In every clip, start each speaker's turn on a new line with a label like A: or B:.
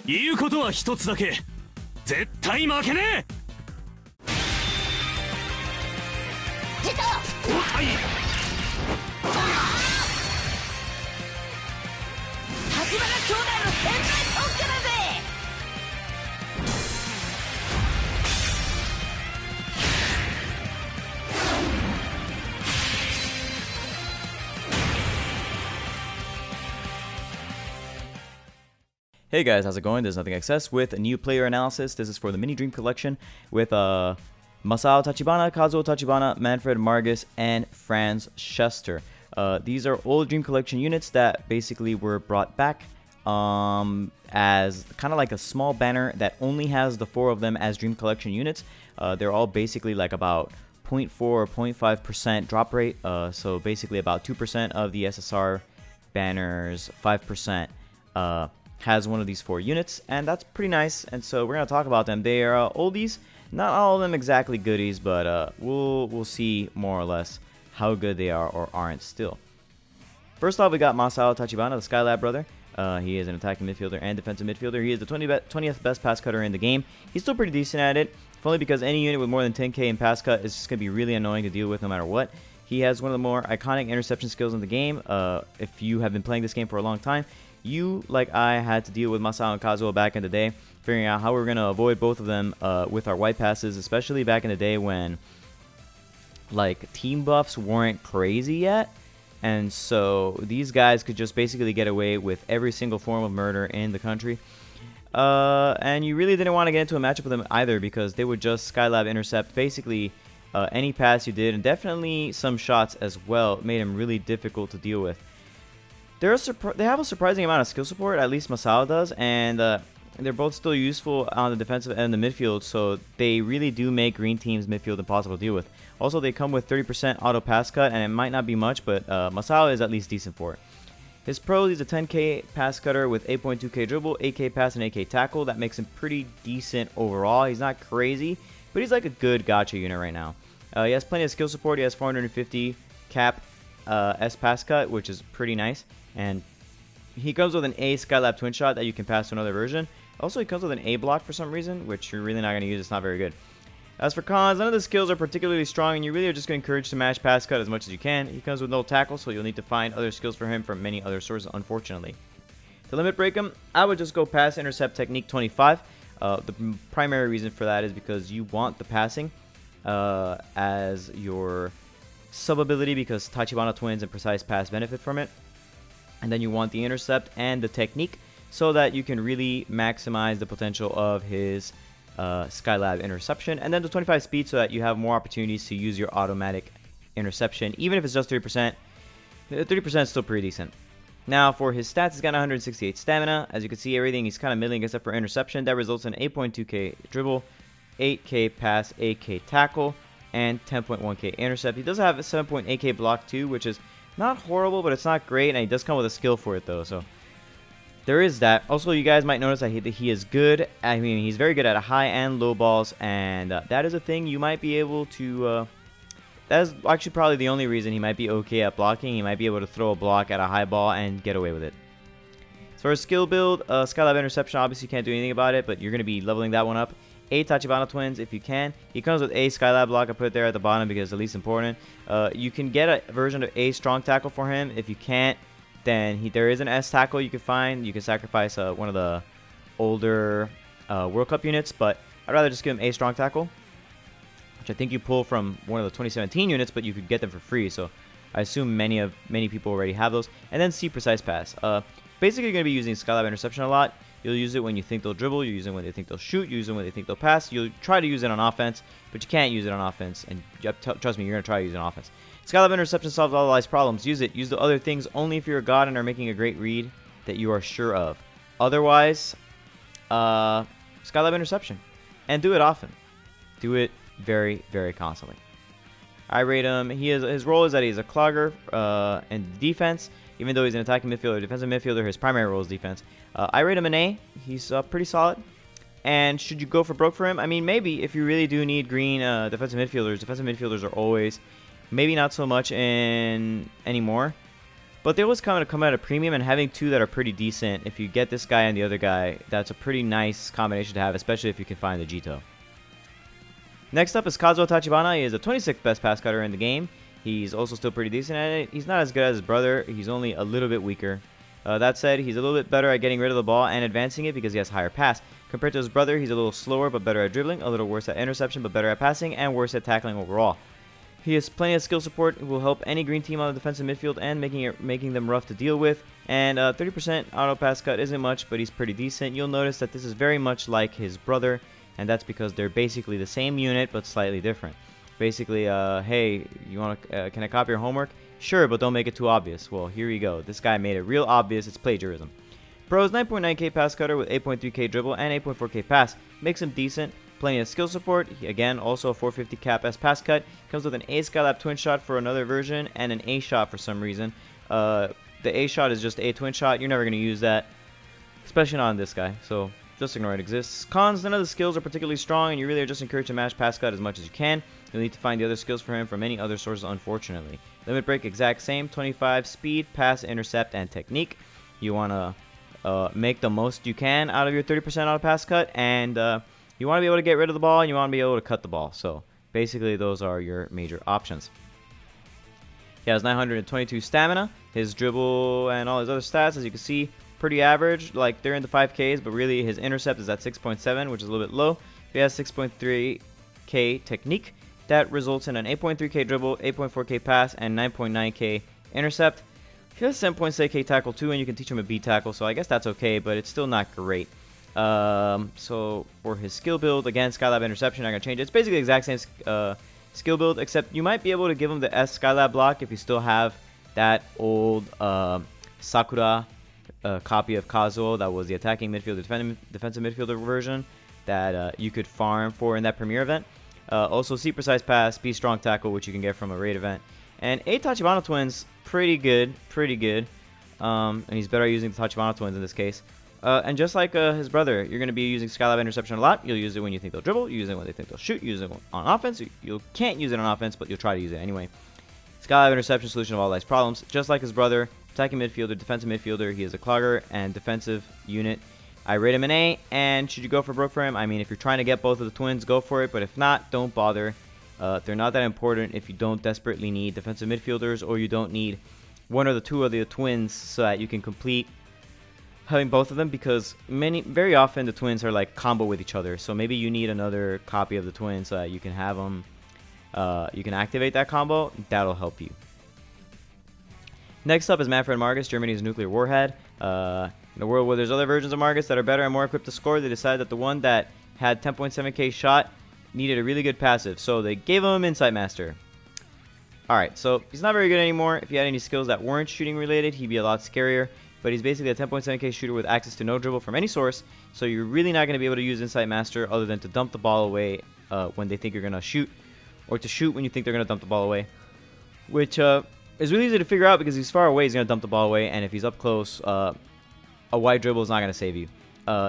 A: 言うことは一つだけ。絶対負けねえ。
B: 出た。
A: はい。
B: 橘兄弟の天才特許だぜ。
C: Hey guys, how's it going? There's Nothing Excess with a new player analysis. This is for the Mini Dream Collection with Masao Tachibana, Kazuo Tachibana, Manfred Margus, and Franz Schester. These are old Dream Collection units that basically were brought back as kind of like a small banner that only has the 4 of them as Dream Collection units. They're all basically like about 0.4 or 0.5% drop rate. So basically about 2% of the SSR banners, 5% has one of these 4 units, and that's pretty nice. And so we're gonna talk about them. They are oldies, not all of them exactly goodies, but we'll see more or less how good they are or aren't still. First off, we got Masao Tachibana, the Skylab brother. He is an attacking midfielder and defensive midfielder. He is the 20th best pass cutter in the game. He's still pretty decent at it, if only because any unit with more than 10k in pass cut is just going to be really annoying to deal with no matter what. He has one of the more iconic interception skills in the game. If you have been playing this game for a long time, you, like I, had to deal with Masao and Kazuo back in the day, figuring out how we were going to avoid both of them with our white passes, especially back in the day when like team buffs weren't crazy yet. And so these guys could just basically get away with every single form of murder in the country. And you really didn't want to get into a matchup with them either, because they would just Skylab intercept basically any pass you did, and definitely some shots as well. It made them really difficult to deal with. They have a surprising amount of skill support, at least Masao does, and they're both still useful on the defensive and the midfield, so they really do make green team's midfield impossible to deal with. Also, they come with 30% auto pass cut, and it might not be much, but Masao is at least decent for it. His pros, he's a 10k pass cutter with 8.2k dribble, 8k pass, and 8k tackle. That makes him pretty decent overall. He's not crazy, but he's like a good gacha unit right now. He has plenty of skill support. He has 450 cap S pass cut, which is pretty nice. And he comes with an A Skylab twin shot that you can pass to another version. Also, he comes with an A block for some reason, which you're really not going to use. It's not very good. As for cons, none of the skills are particularly strong, and you really are just going to encourage to match pass cut as much as you can. He comes with no tackle, so you'll need to find other skills for him from many other sources, unfortunately. To limit break him, I would just go pass intercept technique 25. The primary reason for that is because you want the passing as your sub ability, because Tachibana twins and precise pass benefit from it. And then you want the intercept and the technique so that you can really maximize the potential of his Skylab interception. And then the 25 speed so that you have more opportunities to use your automatic interception. Even if it's just 3%, 30% is still pretty decent. Now for his stats, he's got 168 stamina. As you can see, everything he's kind of middling except for interception. That results in 8.2k dribble, 8k pass, 8k tackle, and 10.1k intercept. He does have a 7.8k block too, which is not horrible, but it's not great, and he does come with a skill for it though, so there is that. Also, you guys might notice that he is good. I mean, he's very good at high and low balls, and that is a thing you might be able to. That is actually probably the only reason he might be okay at blocking. He might be able to throw a block at a high ball and get away with it. As far as skill build, Skylab interception, obviously you can't do anything about it, but you're going to be leveling that one up. A Tachibana twins if you can. He comes with A Skylab block. I put it there at the bottom because it's the least important. You can get a version of A strong tackle for him. If you can't, then there is an S tackle you can find. You can sacrifice one of the older World Cup units, but I'd rather just give him A strong tackle, which I think you pull from one of the 2017 units, but you could get them for free. So I assume many people already have those. And then C precise pass. Basically, you're going to be using Skylab interception a lot. You'll use it when you think they'll dribble. You use it when they think they'll shoot. You use it when they think they'll pass. You'll try to use it on offense, but you can't use it on offense. And trust me, you're going to try to use it on offense. Skylab interception solves all life's problems. Use it. Use the other things only if you're a god and are making a great read that you are sure of. Otherwise, Skylab interception. And do it often. Do it very, very constantly. I rate him. His role is that he's a clogger in defense. Even though he's an attacking midfielder, defensive midfielder, his primary role is defense. I rate him an A. He's pretty solid. And should you go for broke for him? I mean, maybe if you really do need green defensive midfielders. Defensive midfielders are always, maybe not so much in anymore, But they always come at a premium, and having two that are pretty decent, if you get this guy and the other guy, that's a pretty nice combination to have, especially if you can find the Jito. Next up is Kazuo Tachibana. He is the 26th best pass cutter in the game. He's also still pretty decent at it. He's not as good as his brother. He's only a little bit weaker. That said, he's a little bit better at getting rid of the ball and advancing it because he has higher pass. Compared to his brother, he's a little slower but better at dribbling, a little worse at interception but better at passing, and worse at tackling overall. He has plenty of skill support, who will help any green team on the defensive midfield and making them rough to deal with. And 30% auto pass cut isn't much, but he's pretty decent. You'll notice that this is very much like his brother, and that's because they're basically the same unit but slightly different. Basically, hey, you want to? Can I copy your homework? Sure, but don't make it too obvious. Well, here you go. This guy made it real obvious. It's plagiarism. Pro's 9.9k pass cutter with 8.3k dribble and 8.4k pass makes him decent. Plenty of skill support. Again, also a 450 cap as pass cut. Comes with an A Skylab twin shot for another version and an A shot for some reason. The A shot is just a twin shot. You're never going to use that, especially not on this guy. So just ignore it exists. Cons, none of the skills are particularly strong, and you really are just encouraged to match pass cut as much as you can. You'll need to find the other skills for him from many other sources, unfortunately. Limit break, exact same. 25 speed, pass, intercept, and technique. You want to make the most you can out of your 30% auto pass cut, and you want to be able to get rid of the ball, and you want to be able to cut the ball. So basically, those are your major options. He has 922 stamina. His dribble and all his other stats, as you can see, pretty average. Like, they're in the 5Ks, but really his intercept is at 6.7, which is a little bit low. He has 6.3k technique. That results in an 8.3k dribble, 8.4k pass, and 9.9k intercept. He has 7.6k tackle too, and you can teach him a B tackle, so I guess that's okay, but it's still not great. So for his skill build, again, Skylab interception, I'm going to change it. It's basically the exact same skill build, except you might be able to give him the S Skylab block if you still have that old Sakura copy of Kazuo that was the attacking midfielder, defensive midfielder version that you could farm for in that premiere event. Also, C precise pass, B strong tackle, which you can get from a raid event. And 8 Tachibana twins, pretty good. And he's better at using the Tachibana twins in this case. And just like his brother, you're going to be using Skylab interception a lot. You'll use it when you think they'll dribble. You use it when they think they'll shoot. You use it on offense. You can't use it on offense, but you'll try to use it anyway. Skylab interception, solution of all life's problems. Just like his brother, attacking midfielder, defensive midfielder. He is a clogger and defensive unit. I rate him an A, and should you go for broke for him? I mean, if you're trying to get both of the twins, go for it, but if not, don't bother. They're not that important if you don't desperately need defensive midfielders, or you don't need one or the two of the twins so that you can complete having both of them, because very often the twins are like combo with each other, so maybe you need another copy of the twins so that you can have them, you can activate that combo. That'll help you. Next up is Manfred Margus, Germany's nuclear warhead. In a world where there's other versions of Margus that are better and more equipped to score, they decided that the one that had 10.7k shot needed a really good passive, so they gave him Insight Master. Alright, so he's not very good anymore. If he had any skills that weren't shooting related, he'd be a lot scarier, but he's basically a 10.7k shooter with access to no dribble from any source, so you're really not going to be able to use Insight Master other than to dump the ball away when they think you're going to shoot, or to shoot when you think they're going to dump the ball away, which is really easy to figure out because he's far away, he's going to dump the ball away, and if he's up close, a wide dribble is not going to save you,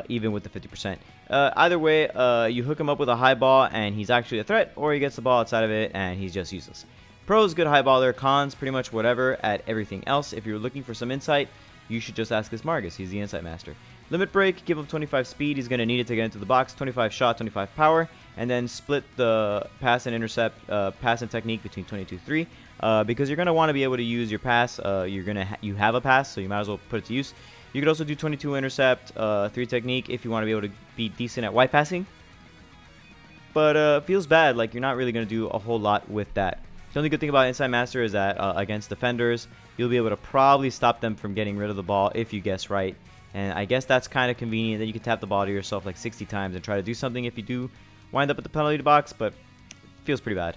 C: even with the 50%. Either way, you hook him up with a high ball, and he's actually a threat, or he gets the ball outside of it, and he's just useless. Pros, good high baller. Cons, pretty much whatever at everything else. If you're looking for some insight, you should just ask this Margus. He's the Insight Master. Limit break, give him 25 speed. He's going to need it to get into the box. 25 shot, 25 power, and then split the pass and intercept, pass and technique between 22-3. Because you're going to want to be able to use your pass. You have a pass, so you might as well put it to use. You could also do 22 intercept, 3 technique if you want to be able to be decent at white passing. But feels bad, like you're not really going to do a whole lot with that. The only good thing about Insight Master is that against defenders, you'll be able to probably stop them from getting rid of the ball if you guess right. And I guess that's kind of convenient that you can tap the ball to yourself like 60 times and try to do something if you do wind up at the penalty box, but feels pretty bad.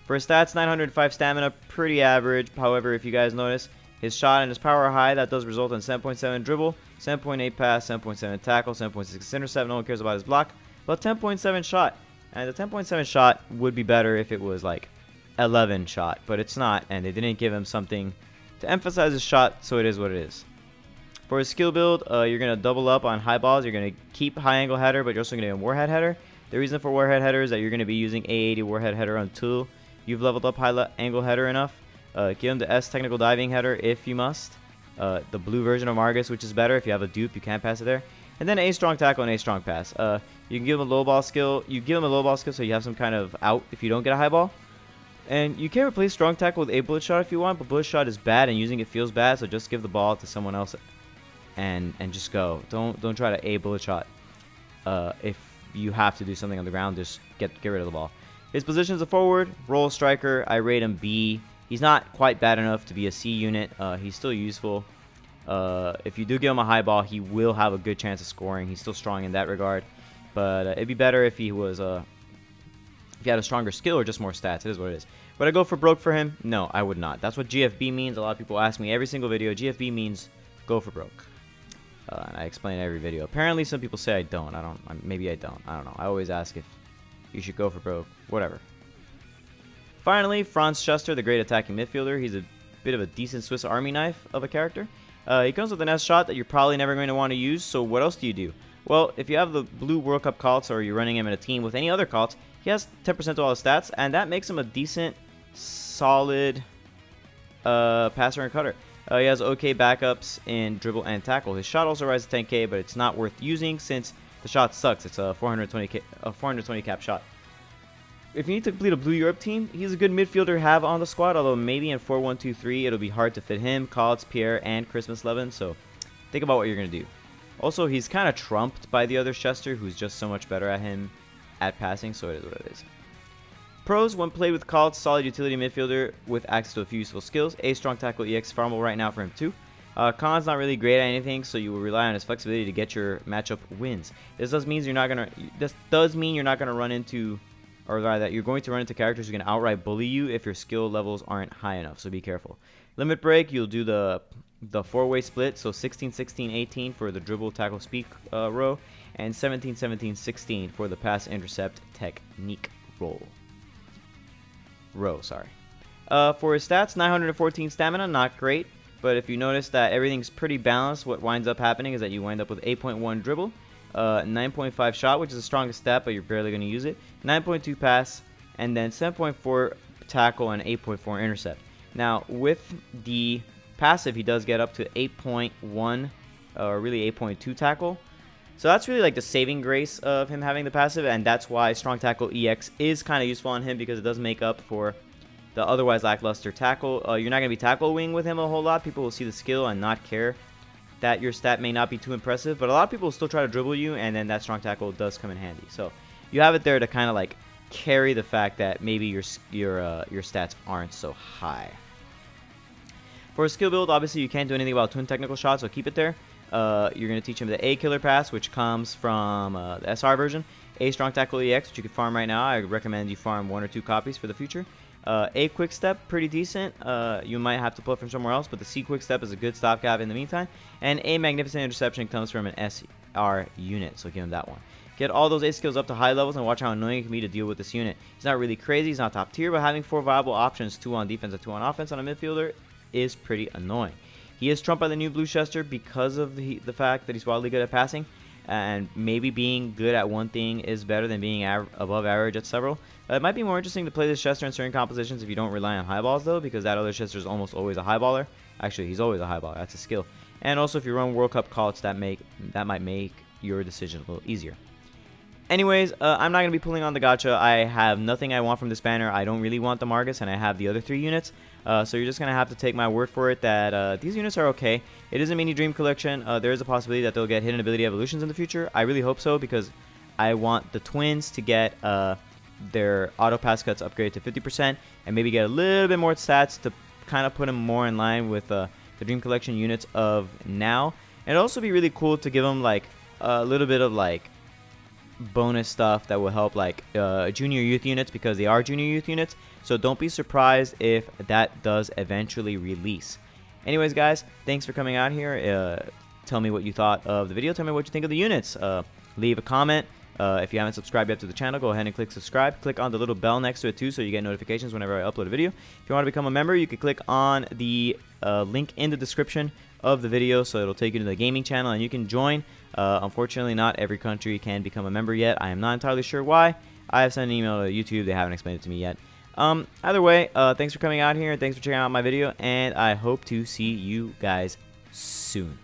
C: For his stats, 905 stamina, pretty average. However, if you guys notice, his shot and his power are high. That does result in 7.7 dribble, 7.8 pass, 7.7 tackle, 7.6 intercept. No one cares about his block, but 10.7 shot. And the 10.7 shot would be better if it was like 11 shot, but it's not, and they didn't give him something to emphasize his shot, so it is what it is. For his skill build, you're going to double up on high balls. You're going to keep high angle header, but you're also going to get a warhead header. The reason for warhead header is that you're going to be using A80 warhead header until you've leveled up high angle header enough. Give him the S technical diving header if you must. the blue version of Margus, which is better. If you have a dupe, you can't pass it there. And then A strong tackle and A strong pass. You can give him a low ball skill. You give him a low ball skill so you have some kind of out if you don't get a high ball. And you can replace strong tackle with A bullet shot if you want, but bullet shot is bad and using it feels bad, so just give the ball to someone else and just go. Don't try to A bullet shot. If you have to do something on the ground, just get rid of the ball. His position is a forward, roll striker. I rate him B. He's not quite bad enough to be a C unit. He's still useful. If you do give him a high ball, he will have a good chance of scoring. He's still strong in that regard. But it'd be better if he was if he had a stronger skill or just more stats. It is what it is. Would I go for broke for him? No, I would not. That's what GFB means. A lot of people ask me every single video. GFB means go for broke. And I explain every video. Apparently, some people say I don't. Maybe I don't. I don't know. I always ask if you should go for broke. Whatever. Finally, Margus y Schester, the great attacking midfielder. He's a bit of a decent Swiss Army knife of a character. He comes with an S shot that you're probably never going to want to use. So what else do you do? Well, if you have the blue World Cup cults or you're running him in a team with any other cults, he has 10% to all his stats, and that makes him a decent, solid passer and cutter. He has okay backups in dribble and tackle. His shot also rises to 10k, but it's not worth using since the shot sucks. It's a 420 cap shot. If you need to complete a Blue Europe team, he's a good midfielder to have on the squad, although maybe in 4-1-2-3 it'll be hard to fit him, Colts, Pierre, and Christmas Levin, so think about what you're going to do. Also, he's kind of trumped by the other Schester, who's just so much better at him at passing, so it is what it is. Pros, when played with Colts, solid utility midfielder with access to a few useful skills. A strong tackle EX farmable right now for him too. Cons, not really great at anything, so you will rely on his flexibility to get your matchup wins. This does mean you're not gonna run into, or rather that you're going to run into characters who can outright bully you if your skill levels aren't high enough, so be careful. Limit break, you'll do the four-way split, so 16-16-18 for the dribble tackle speed row, and 17-17-16 for the pass intercept technique row. For his stats, 914 stamina, not great, but if you notice that everything's pretty balanced, what winds up happening is that you wind up with 8.1 dribble, 9.5 shot, which is the strongest stat, but you're barely going to use it, 9.2 pass, and then 7.4 tackle and 8.4 intercept. Now, with the passive, he does get up to 8.1, or really 8.2 tackle. So that's really like the saving grace of him having the passive, and that's why strong tackle EX is kind of useful on him, because it does make up for the otherwise lackluster tackle. You're not going to be tackle wing with him a whole lot. People will see the skill and not care that your stat may not be too impressive, but a lot of people will still try to dribble you, and then that strong tackle does come in handy. So you have it there to kind of like carry the fact that maybe your stats aren't so high. For a skill build, obviously you can't do anything about twin technical shots, so keep it there. You're going to teach him the A killer pass, which comes from the SR version. A strong tackle EX, which you can farm right now. I recommend you farm 1 or 2 copies for the future. A quick step, pretty decent. You might have to pull it from somewhere else, but the C quick step is a good stopgap in the meantime. And A magnificent interception comes from an SR unit, so give him that one. Get all those A skills up to high levels and watch how annoying it can be to deal with this unit. He's not really crazy, he's not top tier, but having 4 viable options, 2 on defense and 2 on offense on a midfielder is pretty annoying. He is trumped by the new blue Schester because of the fact that he's wildly good at passing, and maybe being good at one thing is better than being above average at several. It might be more interesting to play this Schester in certain compositions if you don't rely on high balls, though, because that other Schester is almost always a high baller. Actually, he's always a high baller. That's a skill. And also, if you run World Cup cults, that might make your decision a little easier. Anyways, I'm not going to be pulling on the gacha. I have nothing I want from this banner. I don't really want the Margus, and I have the other 3 units. So you're just going to have to take my word for it that these units are okay. It is a mini dream collection. There is a possibility that they'll get hidden ability evolutions in the future. I really hope so, because I want the twins to get their auto pass cuts upgraded to 50% and maybe get a little bit more stats to kind of put them more in line with the dream collection units of now. And it'd also be really cool to give them like a little bit of like bonus stuff that will help like junior youth units, because they are junior youth units. So don't be surprised if that does eventually release. Anyways, guys, thanks for coming out here. Tell me what you thought of the video. Tell me what you think of the units. Leave a comment. If you haven't subscribed yet to the channel, go ahead and click subscribe. Click on the little bell next to it too, so you get notifications whenever I upload a video. If you want to become a member, you can click on the link in the description of the video, so it'll take you to the gaming channel and you can join. Unfortunately, not every country can become a member yet. I am not entirely sure why. I have sent an email to YouTube. They haven't explained it to me yet. Either way, thanks for coming out here, and thanks for checking out my video, and I hope to see you guys soon.